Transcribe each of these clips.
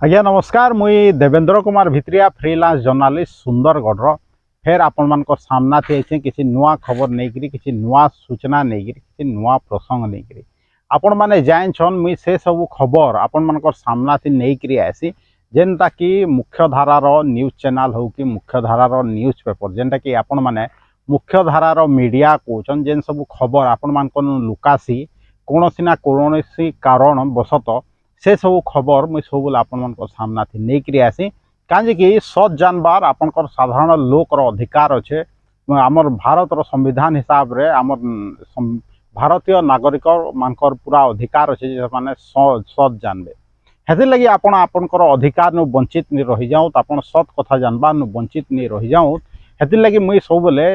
आज्ञा नमस्कार मुई देवेंद्र कुमार भित्रिया फ्रीलांस जर्नालीस्ट सुंदरगढ़ फेर आपण मान सामना थी किसी नुआ खबर नहीं किसी नुआ सूचना नहीं किसी नुआ प्रसंग नहीं आपण मैंने जानछन मुई से सब खबर आपण मान सामना थी नहीं आसी जेनटा कि मुख्य धारार न्यूज चैनल हो कि मुख्य धारार न्यूज पेपर जेनटा कि आपण मैंने मुख्य धारार मीडिया कहन जेन सब खबर आपण मान लुकासी कौन ना कौन कारण बसत से सब खबर मुझे सब आपण सामना थी नहीं आसी कहीं कि सत जानबार आपंकर साधारण लोकर अधिकार अच्छे आमर भारतर संविधान हिसाब रे आमर भारतीय नागरिक मानकर पूरा अधिकार अच्छे जो मैंने सत जानबे हेतिर लगी आपण आपंकर अधिकार नु वंचित नहीं रही जाऊँ आपन सत कथा जानबार नु वंचित नहीं रही जाऊँ हेतिर लगी मुई सब बेले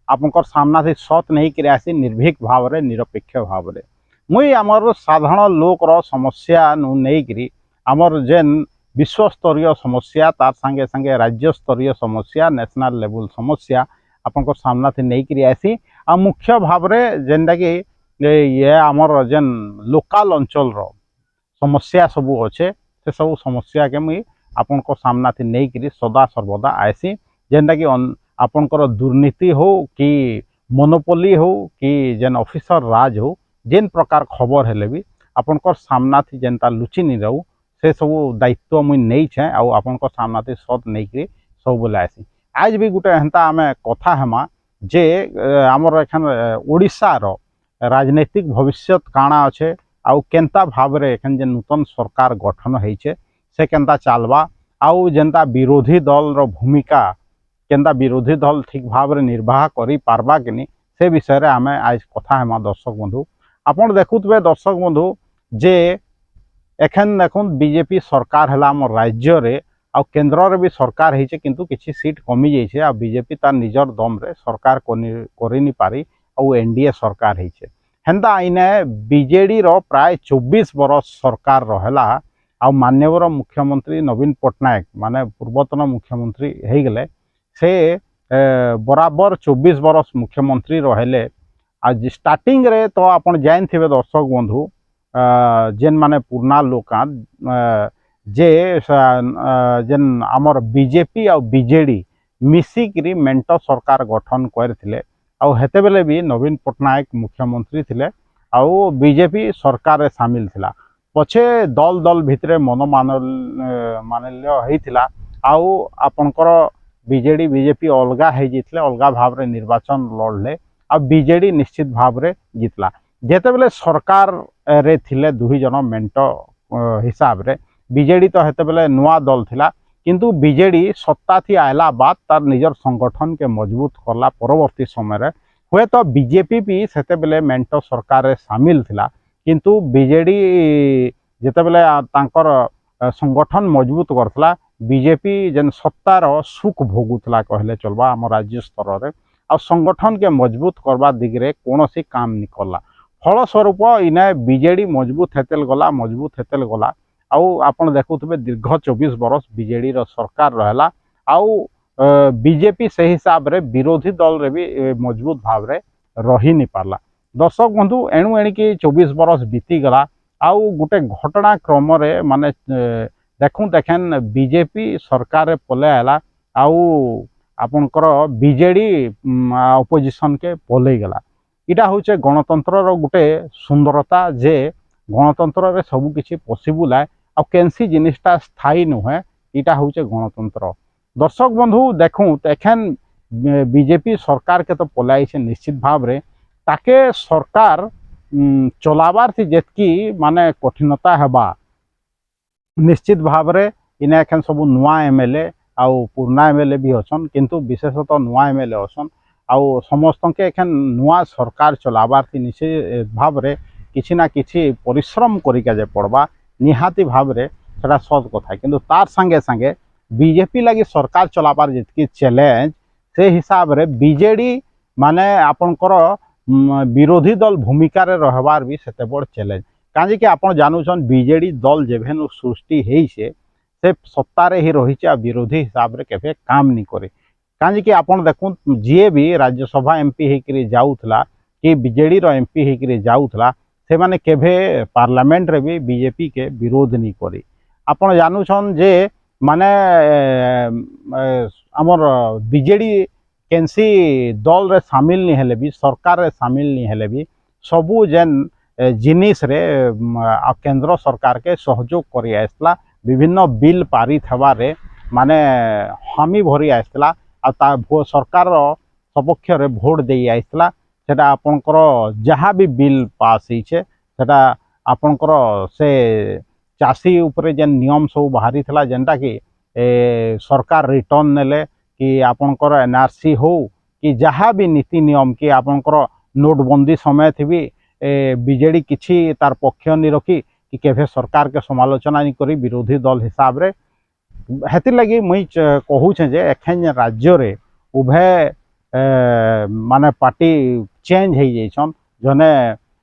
आपंकर सामना थी सत नहीं आसी निर्भीक भाव रे निरपेक्ष भाव रे मुई आमर साधारण लोकर समस्या नु नहीं आमर जेन विश्वस्तरीय समस्या तार संगे संगे राज्य स्तरीय समस्या नेशनल लेवल समस्या आपन को सामना थी नहीं आसी आ मुख्य भाव रे जेनटा कि ये आमर जेन लोकल अंचल रो समस्या सबू अच्छे से सब समस्या के मुई आपन को सामना थी नहीं सदा सर्वदा आसी जेनटा कि आपनकर दुर्नीति हो कि मोनोपोली हो कि जेन ऑफिसर राज हो जेन प्रकार खबर हेले भी आपनकर सामना थी जेनता लुचि नहीं रहू से सब दायित्व मुई नहीं छे आउ आपनकर सामना थी सत नहीं सब बोले आसी आज भी गोटे हेन्ता आमे कथा हेमा जे आमर एखन ओडिशा रो राजनीतिक भविष्य काଣା अच्छे आउ केनता भाव रे एखन जे नूतन सरकार गठन होइछे से केनता चलबा आउ जेनता विरोधी दल रो भूमिका केनता विरोधी दल ठीक भाव रे निर्वाह करी पारबा कि नहीं से विषय रे आमे आज कथा हेमा दर्शक बंधु आपन देखुतबे दर्शक बंधु जे एखन देखुन बीजेपी सरकार है आम राज्य रे आ केन्द्र रे भी सरकार होइछे किंतु किछि सीट कमी जाइछे आ बीजेपी तार निजर दम रे सरकार करि नि पारी आ एनडीए सरकार होइछे हेन्ता इने बीजेडी रो प्राय 24 बरस सरकार रहेला आ माननीय मुख्यमंत्री नवीन पट्टनायक माने पूर्वतन मुख्यमंत्री हो गले से बराबर 24 बरस मुख्यमंत्री रहिले आज स्टार्टिंग रे तो आपण जान थे दर्शक बंधु जेन माने पुराना लोक जे जेन आमर बीजेपी आ बीजेडी मिसिकी मेंट सरकार गठन करथिले आउ हेते बेले भी नवीन पट्टनायक मुख्यमंत्री थिले आउ बीजेपी सरकार रे शामिल थिला पछे दल दल भितरे मानल्य होइथिला आउ आपनकर बीजेडी बीजेपी अलगा हो जाते अलगा भाव रे निर्वाचन लड़ले आ बीजेडी निश्चित भाव रे जितला जेते बेले सरकार रे थिले दुही जन मेंट हिसाब रे बीजेडी तो हेते बेले नुआ दल थिला किंतु बीजेडी सत्ता थी आयला बाद तार निजर संगठन के मजबूत करला परवर्ती समय रे हुए तो बीजेपी भी सेते बेले मेंट सरकार रे शामिल थिला किंतु बीजेडी जेते बेले तांकर संगठन मजबूत करथला बीजेपी जेन सत्तार सुख भोगुला कहले चलबा आम राज्य स्तर रे आ संगठन के मजबूत करबा दिगरे कौनसी काम नहीं कला फलस्वरूप इने बीजेडी मजबूत हेतेल गला आउ आपण देखुथबे दीर्घ 24 बरस बीजेडी रो सरकार रहला आउ बीजेपी से हिसाब रे विरोधी दल रे भी मजबूत भाव रे रही नहीं पारला दर्शक बंधु एणु एणिकी 24 बरस बीती गला आउ गोटे घटना क्रम रे माने देखूँ देखें बीजेपी सरकार पले आला आउ आपनकर बीजेडी अपोजिशन के पले गला इटा होचे गणतंत्र रो गोटे सुंदरता जे गणतंत्र रे सब किछि पॉसिबल है आ केनसी जिनिसटा स्थायी नुहे इटा होचे गणतंत्र दर्शक बंधु देखूँ एखन बीजेपी सरकार के तो पलाई से निश्चित भाव रे ताके सरकार चलाबार थी जेतकी माने कठिनता हेबा निश्चित भाव रे इने एखन सब नुआ एमएलए आउ पुराना एमएलए भी अछन किंतु विशेषतः नुआ एमएलए अछन आउ समस्त के एखन नुआ सरकार चलाबार थी निश्चित भाव रे किछि ना किछि परिश्रम करिका जे पड़बा निहाती भाव रे सेटा सत कथा किंतु तार संगे संगे बीजेपी लगी सरकार चलाबार जितकी चैलेंज से हिसाब रे बीजेडी माने आपनकर विरोधी दल भूमिका रे रहबार भी सेते बड़ चैलेंज कहीं कि आप जानून बीजेडी दल जेभेनु सृष्टि होइछे से सत्तारे ही रही आ विरोधी हिसाब रे केबे काम नहीं करे कहीं कि आप देखुन जी भी राज्यसभा एमपी होकर जाऊला कि बीजेडी रो एमपी होकर जाऊला से माने केभे पार्लियामेंट रे भी बीजेपी के विरोध नहीं करे आपण जानुछन जे माने हमर बीजेडी केनसी दल रे शामिल नहीं हेले भी सरकार रे शामिल नहीं हेले भी सबू जेन जिनिस रे केंद्र सरकार के सहयोग करि आसला विभिन्न बिल पारित हवारे माने हामी भरी आसला आ सरकार सपक्ष रे भोट दे आसला सेटा आपनकर जहाँ भी बिल पास होइछे सेटा आपनकर से चाषी उपरे जेन नियम सब बाहरी थला जेनटा कि सरकार रिटर्न नेले कि आपनकर एनआरसी हो कि जहाँ भी नीति नियम कि आपनकर नोटबंदी समय थी भी बीजेडी किछि तार पक्ष नहीं रखी कि केभे सरकार के समालोचना नहीं करी विरोधी दल हिसाब रे हेति लगी मुई कहूछे जे एखन राज्य रे उभय माने पार्टी चेंज हो जाइछन जने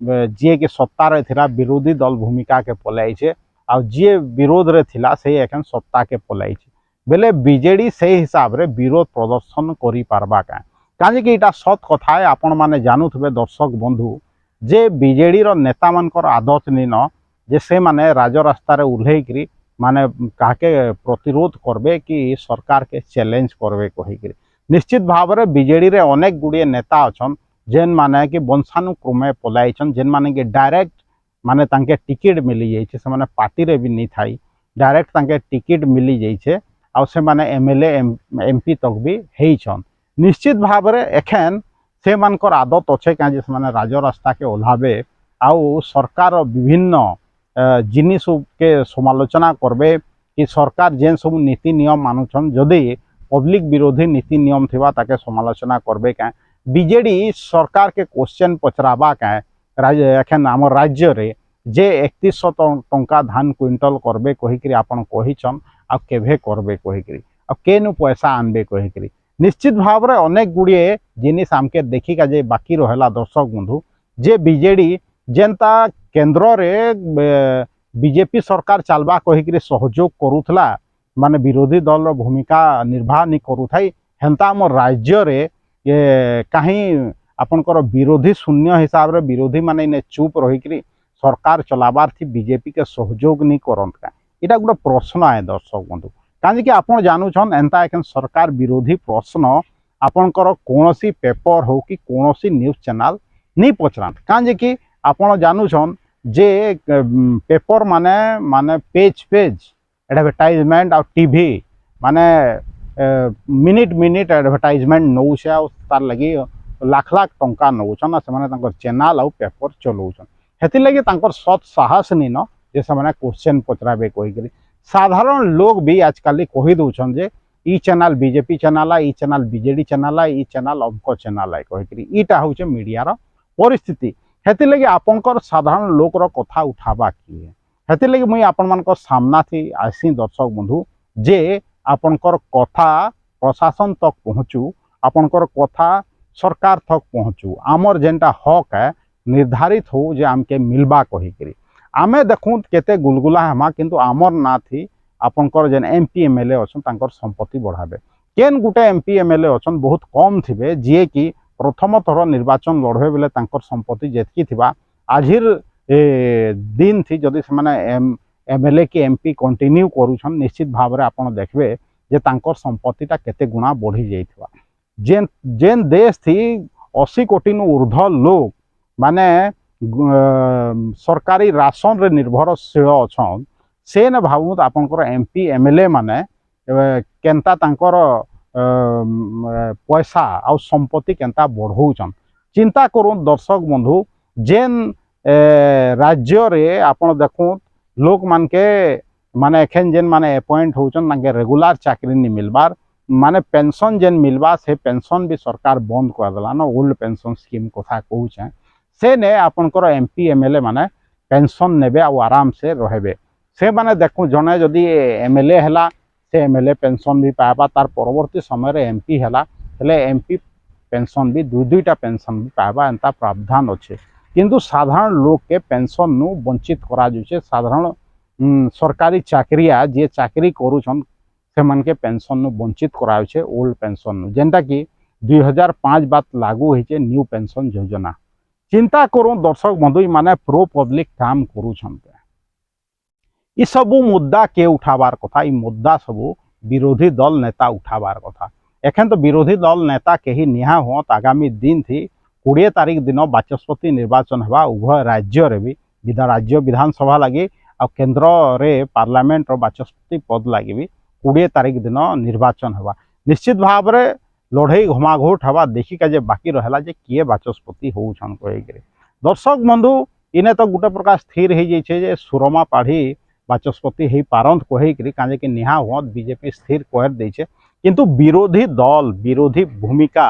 जी के सत्ता रे थिला विरोधी दल भूमिका के पलाइछे आ जी विरोध रे थिला से एखन सत्ता के पलाइछे बेले बीजेडी से हिसाब रे विरोध प्रदर्शन करि पारबा काजे कि इटा सत कथा है आपण माने जानुथबे दर्शक बंधु जे बीजेडी रो नेता मानकर आदत निन जे से माने राजरास्ता रे उल्हेकरी माने काके प्रतिरोध करबे कि सरकार के चैलेंज करबे कहिकरी निश्चित भाव रे बीजेडी रे अनेक गुड़िए नेता अछन जेन माने कि वंशानुक्रमे पलाइछन जेन माने कि डायरेक्ट माने तांके टिकट मिली जाइछे से माने पार्टी रे भी नहीं थाई डायरेक्ट तांके टिकट मिली जाइछे आ से माने एमएलए एमपी तक भी हेइछन निश्चित भाव रे एखन से मानकर आदत अच्छे कहीं से माने राजरास्ता के ओह्लाबे आउ सरकार विभिन्न जिनिस के समालोचना करबे कि सरकार जेन सब नीति नियम मानुछन जदि पब्लिक विरोधी नीति नियम थिबा ताके समालोचना करबे क्या बीजेडी सरकार के क्वेश्चन पचराबा क्या एखन आम राज्य रे जे 3100 टंका धान क्विंटल करबे कहिकरी आपन कहिछन आ केभे करबे कहिकरी आ केनु पैसा आनबे कहिकरी निश्चित भाव रे अनेक गुड़िए जिनिस आमके देखिका जे बाकी रहेला दर्शक बंधु जे बीजेडी जेनता केंद्र रे बीजेपी सरकार चलबा कहिकरी सहयोग करूथला माने विरोधी दल रो भूमिका निर्वाह नहीं करूथाई हेंता हम राज्य रे ये कहीं आपनकर विरोधी शून्य हिसाब रे विरोधी माने ने चुप रहिकरी सरकार चलाबार थी बीजेपी के सहयोग नहीं करंत का इटा गोटे प्रश्न है दर्शक बंधु कहीं आप जानून एंता एक सरकार विरोधी प्रश्न आपणकर कौन पेपर हो कि कौन न्यूज चैनल नहीं पचरात कहीं कि आप जानून जे पेपर माने माने पेज पेज एडवर्टाइजमेंट और टीवी माने मिनिट मिनिट एडवर्टाइजमेंट नौ तार लगी लाख लाख टंका नौन से चैनल आउ पेपर चलाउछन हेति लगी सत साहस नहीं न जे से क्वेश्चन पचराबे कहीकि साधारण लोग भी आजकल कही दौन जे ई चैनल बीजेपी चैनल है ई चैनल बीजेडी चैनल है ई चैनल अमक चैनल है कहीकि ईटा हूँ मीडिया परिस्थिति हेति लगी आपनकर साधारण लोकर कथा उठाबा किए हेति लगी मुई आपण मानकर सामना थी आसी दर्शक बंधु जे आपनकर कथा प्रशासन तक पहुँचू आपनकर कथा सरकार तक पहुँचू आमर जेनटा हक है निर्धारित हो जे आमके मिलबा कहीकि आमे देखूँ केते गुलगुला हेमा किंतु आमर ना थी आपनकर जेन एमपी एमएलए अछन तांकर संपत्ति बढ़ाबे केन गुटे एमपी एमएलए अछन बहुत कम थिबे जे कि प्रथम थर निर्वाचन लड़े बेले तांकर संपत्ति जेतकी थिबा आजिर दिन थी जदि से माने एमएलए की एमपी कंटिन्यू करूछन निश्चित भाव रे आपण देखबे जे तांकर संपत्तिटा केते गुणा बढ़ी जाइथिबा जेन जेन देश थी 80 कोटी नु ऊर्ध्व लोग माने सरकारी राशन रे निर्भरशील अछन से न भावुत आपनकर एमपी एमएलए माने केनता तांकर पैसा आ संपत्ति केनता बढ़ौछन चिंता करूँ दर्शक बंधु जेन राज्य रे आपण देखूँ लोक मान के माने एखन जेन माने अपॉइंट होछन तांके रेगुलर चाकरी नहीं मिलबार माने पेंशन जेन मिलबा से पेंशन भी सरकार बंद कर देला ना ओल्ड पेंशन स्कीम कथा कहूछे से ने आपनकर एमपी एमएलए माने पेंशन नेबे आ आराम से रहबे से माने देखूँ जने जदि एमएलए हैला से एमएलए पेंशन भी पाबा तार परवर्ती समय रे एमपी हैला हेले एमपी पेंशन भी दुईटा पेंशन भी पाबा एंता प्रावधान अच्छे किंतु साधारण लोग के पेंशन नु वंचित करा जुचे साधारण सरकारी चाकरिया जे चाकरी करूछन से मन के पेंशन नु वंचित कराउछे ओल्ड पेंशन नु जेंटा कि 2005 बात लागू होइछे न्यू पेंशन योजना चिंता करूँ दर्शक बंधु माने प्रो पब्लिक काम करूछन इ सबू मुद्दा के उठाबार कथा इ मुद्दा सबू विरोधी दल नेता उठाबार कथा एखन तो विरोधी दल नेता कहीं निहा होत आगामी दिन थी 20 तारीख दिन बाचस्पति निर्वाचन हवा उभय राज्य रे भी राज्य विधानसभा लगी आ केन्द्र रे पार्लियामेंट रो बाचस्पति पद लगी भी 20 तारीख दिन निर्वाचन हवा निश्चित भाव रे लड़ई घमाघोट हवा देखिका जे बाकी रहला जे किए बाचस्पति होउछन कहिकरे दर्शक बंधु इने तो गोटे प्रकार स्थिर हो जाइए जे सुरमा पाढ़ी बाचस्पति हो पारंत कहीकि काजे कि निहा हुत बीजेपी स्थिर कर देछे किंतु विरोधी दल विरोधी भूमिका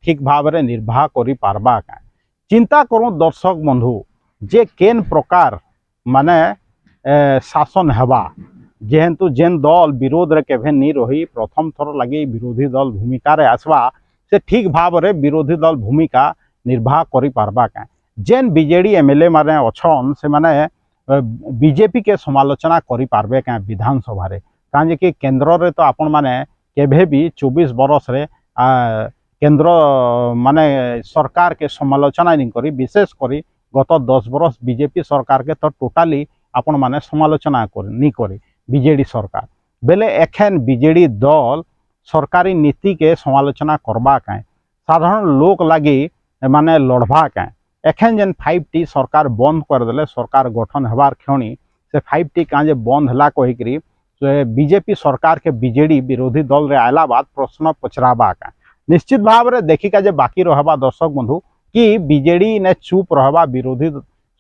ठीक भाव में निर्वाह करि पारबा का चिंता करूँ दर्शक बंधु जे केन प्रकार माने शासन हेबा जेहेतु जेन दल विरोध रे केभे नहीं रही प्रथम थर लगे विरोधी दल भूमिका रे आसवा से ठीक भाव में विरोधी दल भूमिका निर्वाह करि पारबा का जेन बीजेडी एमएलए माने अच्छन से माने बीजेपी के समालोचना करि पारबे क्या विधानसभा रे काजे कि केंद्र रे तो आपण माने केभे भी 24 बरस रे केंद्र माने सरकार के समालोचना नहीं करी विशेष करी गत 10 बरस बीजेपी सरकार के तो टोटाली आपण माने समालोचना नहीं करी बीजेडी सरकार बेले एखन बीजेडी दल सरकारी नीति के समालोचना करबा का साधारण लोक लगी माने लड़बा का एखन जेन 5T सरकार बंद करदे सरकार गठन हबार क्षणी से 5T काजे बंद है कहीकि बीजेपी सरकार के बीजेडी विरोधी दल रे आला बाद प्रश्न पचराबा का निश्चित भाव में देखिका जे बाकी रहबा दर्शक बंधु कि बीजेडी ने चुप रहबा विरोधी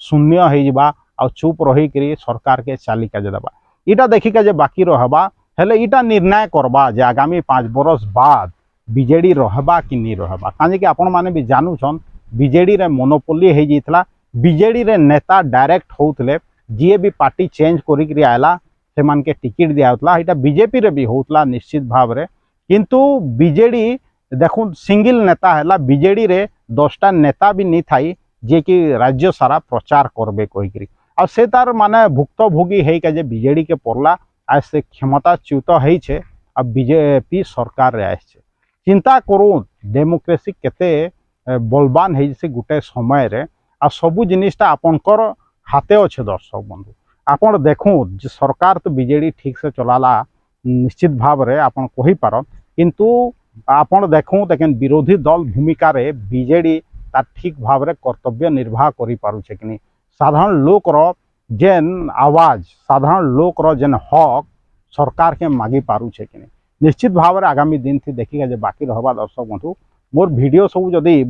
शून्य हो जाबा और चुप रही सरकार के चालिका जे देबा इटा देखिका जे बाकी रहबा हेले इटा निर्णय करबा जे आगामी 5 बरस बाद बीजेडी रहबा कि नहीं रहबा काजे कि आपण माने भी जानूछन बीजेडी रे मोनोपोली हो जाइतला बीजेडी रे नेता डायरेक्ट होउतले जे भी पार्टी चेंज करिकरी आयला से मान के टिकट दियाउतला इटा बीजेपी रे भी होउतला निश्चित भाव रे किंतु बीजेडी देखो सिंगल नेता है बीजेडी रे 10टा नेता भी नहीं थाई जे कि राज्य सारा प्रचार करबे कहीकि आ से तार माने भुक्तभोगी है जे बीजेडी के पड़ला आज से क्षमताच्युत है आ बीजेपी सरकार रे आछे चिंता करूँ डेमोक्रेसी केते बलवान है से गोटे समय रे आ सबू जिनिसटा आपनकर हाथे अच्छे दर्शक बंधु आपन देखूँ जे सरकार तो बीजेडी ठीक से चलाला निश्चित भाव रे आपन कहि पार किंतु आपन देखूँ लेकिन विरोधी दल भूमिका रे बीजेडी तार ठीक भाव रे कर्तव्य निर्वाह करि पारुछे कि नहीं साधारण लोकर जेन आवाज साधारण लोकर जेन हक सरकार के मागी पारुछे कि नहीं निश्चित भाव रे आगामी दिन थी देखिका जे बाकी रहबा दर्शक बंधु मोर वीडियो सब जदि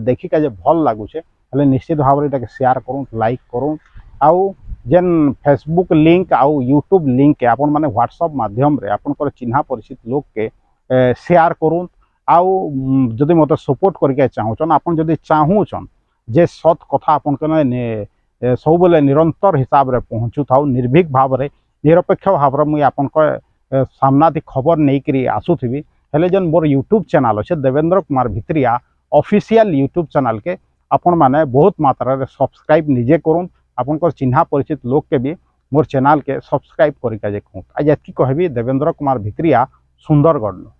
देखिका जे भल लागुछे हले निश्चित भाव रे शेयर करूँ लाइक करूँ आउ जेन फेसबुक लिंक आउ यूट्यूब लिंक के आपण माने व्हाट्सएप माध्यम रे आपनकर चिन्हा परिचित लोक के शेयर करूँ आउ जदि मते सपोर्ट करके चाहूछन आपन जदि चाहूछन जे सत कथा आपन के सब बेले निरंतर हिसाब रे पहुँचू था निर्भीक भाव रे निरपेक्ष भाव रे मुई आपन को सामना थी खबर नहीं करी आसुथी हेले जन मोर यूट्यूब चैनल अच्छे Devendra Kumar Bhitriya official YouTube channel के आपण माने बहुत मात्रा रे सब्सक्राइब निजे करूँ आपनकर चिन्हा परिचित लोक के भी मोर चैनल के सब्सक्राइब करिका जे कहूँ आज एतकी कहबी देवेंद्र कुमार भित्रिया सुंदरगढ़।